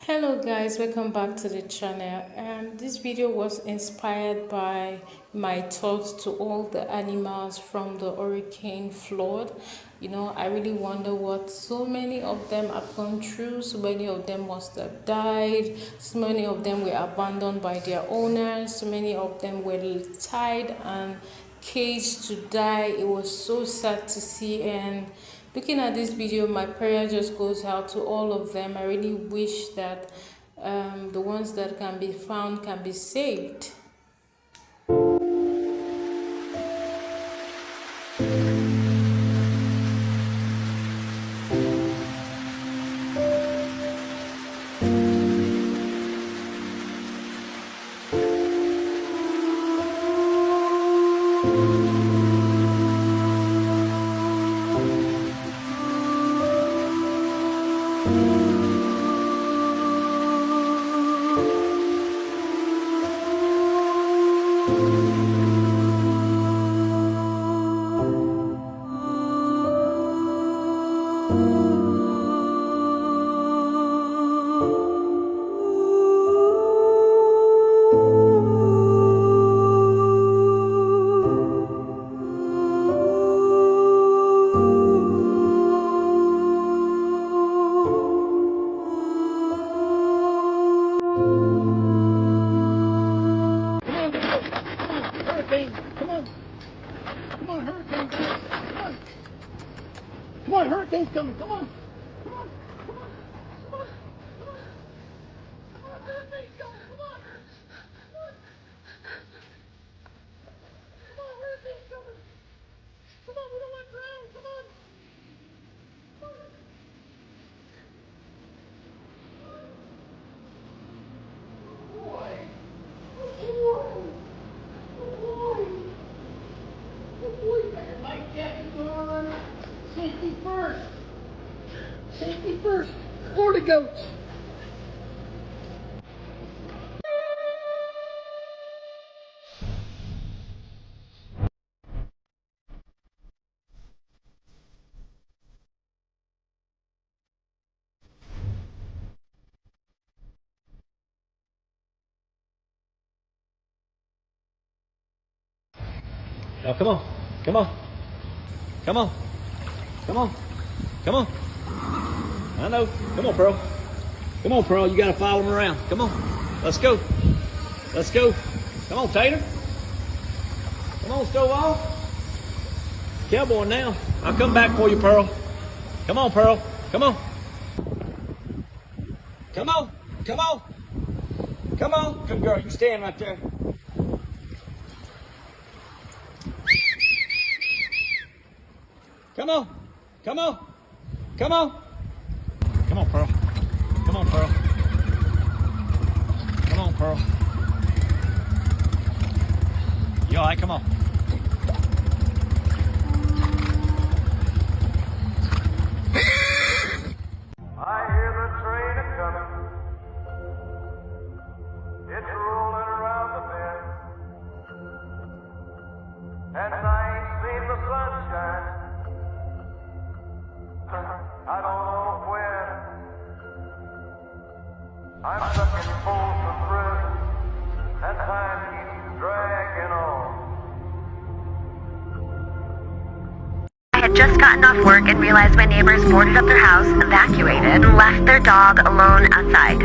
Hello guys, welcome back to the channel. This video was inspired by my thoughts to all the animals from the hurricane flood. I really wonder what so many of them have gone through. So many of them must have died, so many of them were abandoned by their owners, so many of them were tied and caged to die. It was so sad to see, and looking at this video, my prayer just goes out to all of them. I really wish that the ones that can be found can be saved. Come on, hurricane's coming. Come on. Come on. Come on. Come on. Come on. Come on, hurricane's coming. Come on. Come on. Come on, hurricane's coming. Come on, we don't want to drown. Come on. Come on. Boy. Mike Jackson's on. Safety first. Safety first. Florida goats. Now come on. Come on. Come on. Come on. Come on. I know. Come on, Pearl. Come on, Pearl. You got to follow him around. Come on. Let's go. Let's go. Come on, Tater. Come on, Stovall. Cowboy now. I'll come back for you, Pearl. Come on, Pearl. Come on. Come on. Come on. Come on. Good girl. You stand right there. Come on. Come on. Come on. Come on, Pearl. Come on, Pearl. Come on, Pearl. You all right? Come on. I hear the train a-coming. It's rolling around the bend. And I ain't seen the sunshine. I don't know when. I'm stuck in Folsom Prison, and time keeps dragging on. I had just gotten off work and realized my neighbors boarded up their house, evacuated, and left their dog alone outside.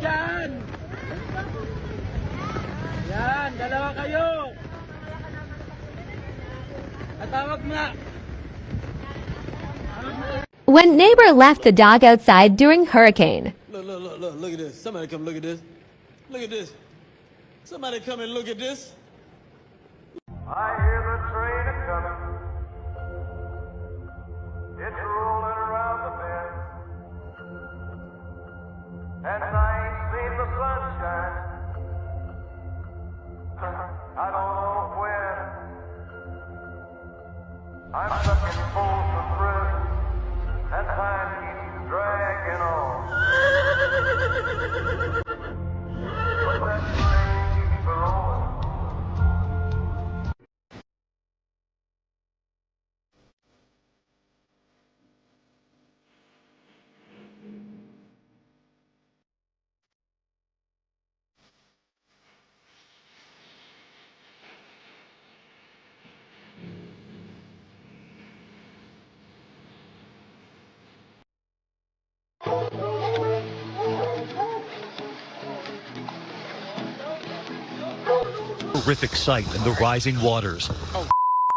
dyan! Yan, dalawa kayo! Tatawag na! When neighbor left the dog outside during hurricane. Look at this. Somebody come look at this. Look at this. Somebody come and look at this. I hear the train a-coming. It's rolling around the bend. And I ain't seen the sunshine. I don't know when. I'm stuck in Folsom Prison, and time keeps dragging on. But that train keeps rolling. Horrific sight in the rising waters.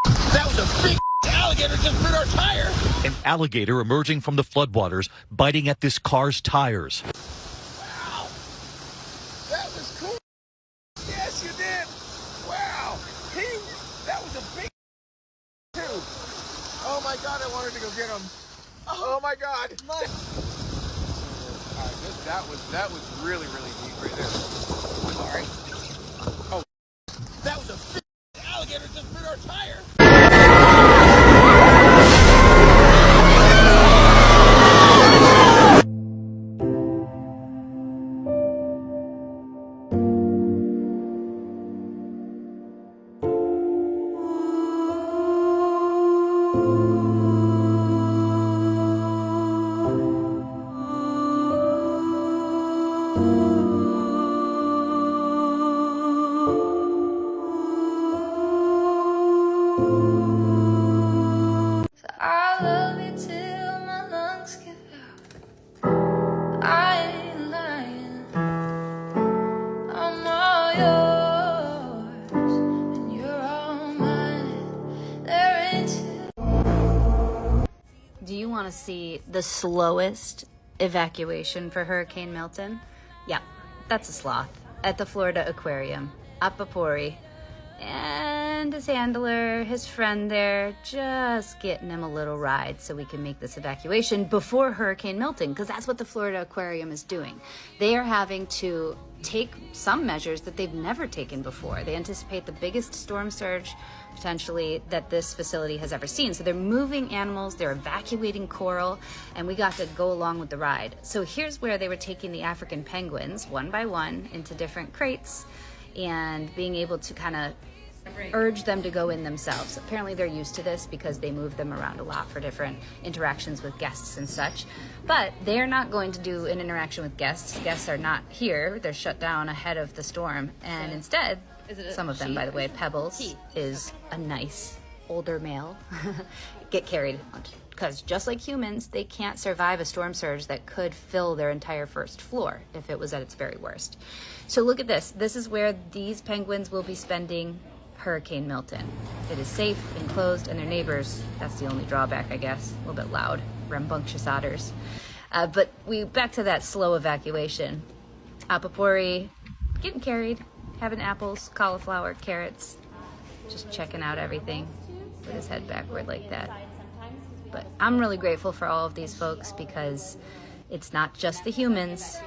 That was a big alligator just bit our tire. An alligator emerging from the floodwaters, biting at this car's tires. Wow. That was cool. Yes, you did. Wow. That was a big too. Oh my God, I wanted to go get him. Oh my God. That was really deep right there. Sorry. Oh, that was a big alligator just bit our tire. I love you till my lungs give out. I ain't lying. I'm all yours, and you're all mine. There ain't two. Do you want to see the slowest evacuation for Hurricane Milton? Yeah, that's a sloth at the Florida Aquarium, Apapori. And his handler, his friend there, just getting him a little ride so we can make this evacuation before Hurricane Milton, because that's what the Florida Aquarium is doing. They are having to take some measures that they've never taken before. They anticipate the biggest storm surge potentially that this facility has ever seen. So they're moving animals, they're evacuating coral, and we got to go along with the ride. So here's where they were taking the African penguins one by one into different crates and being able to kind of urge them to go in themselves. Apparently they're used to this because they move them around a lot for different interactions with guests and such. But they're not going to do an interaction with guests. Guests are not here. They're shut down ahead of the storm. And instead, some of them, by the way, Pebbles is a nice older male, get carried. Because just like humans, they can't survive a storm surge that could fill their entire first floor if it was at its very worst. So look at this. This is where these penguins will be spending Hurricane Milton. It is safe, enclosed, and their neighbors, that's the only drawback, I guess, a little bit loud, rambunctious otters. But back to that slow evacuation. Apapori getting carried, having apples, cauliflower, carrots, just checking out everything with his head backward like that. But I'm really grateful for all of these folks because it's not just the humans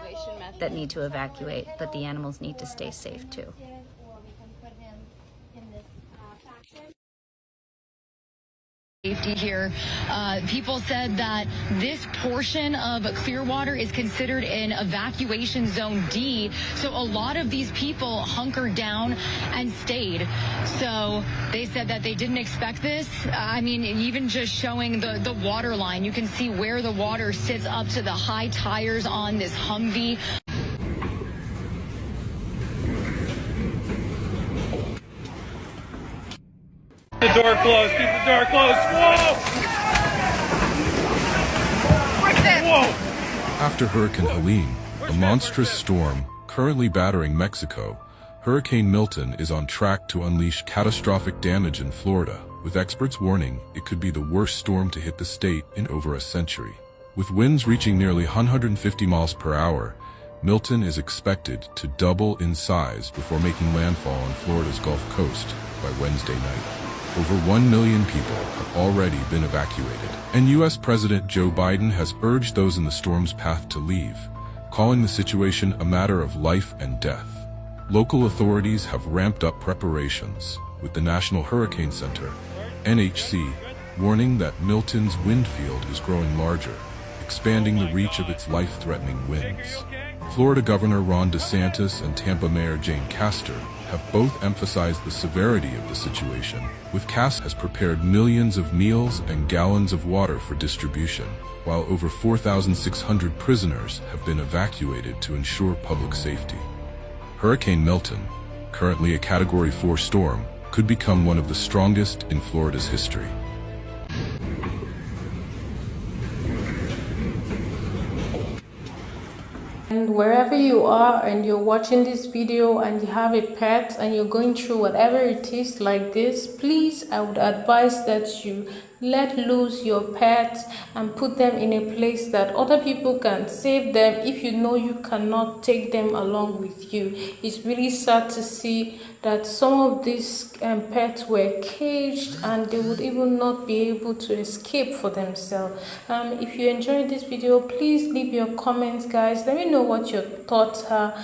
that need to evacuate, but the animals need to stay safe too. Safety here. People said that this portion of Clearwater is considered an evacuation zone D. So a lot of these people hunkered down and stayed. So they said that they didn't expect this. I mean, even just showing the water line, you can see where the water sits up to the high tires on this Humvee. The door closed. Keep the door closed. Whoa! After Hurricane Helene, A monstrous storm, currently battering Mexico, Hurricane Milton is on track to unleash catastrophic damage in Florida, with experts warning it could be the worst storm to hit the state in over a century. With winds reaching nearly 150 miles per hour, Milton is expected to double in size before making landfall on Florida's Gulf Coast by Wednesday night. Over 1 million people have already been evacuated, and U.S. President Joe Biden has urged those in the storm's path to leave, calling the situation a matter of life and death. Local authorities have ramped up preparations, with the National Hurricane Center, NHC, warning that Milton's wind field is growing larger, expanding the reach of its life-threatening winds. Florida Governor Ron DeSantis and Tampa Mayor Jane Castor have both emphasized the severity of the situation, with Castor has prepared millions of meals and gallons of water for distribution, while over 4,600 prisoners have been evacuated to ensure public safety. Hurricane Milton, currently a Category 4 storm, could become one of the strongest in Florida's history. And wherever you are and you're watching this video and you have a pet and you're going through whatever it is like this, please, I would advise that you let loose your pets and put them in a place that other people can save them if you know you cannot take them along with you. It's really sad to see that some of these pets were caged and they would even not be able to escape for themselves. If you enjoyed this video, please leave your comments, guys. Let me know what your thoughts are.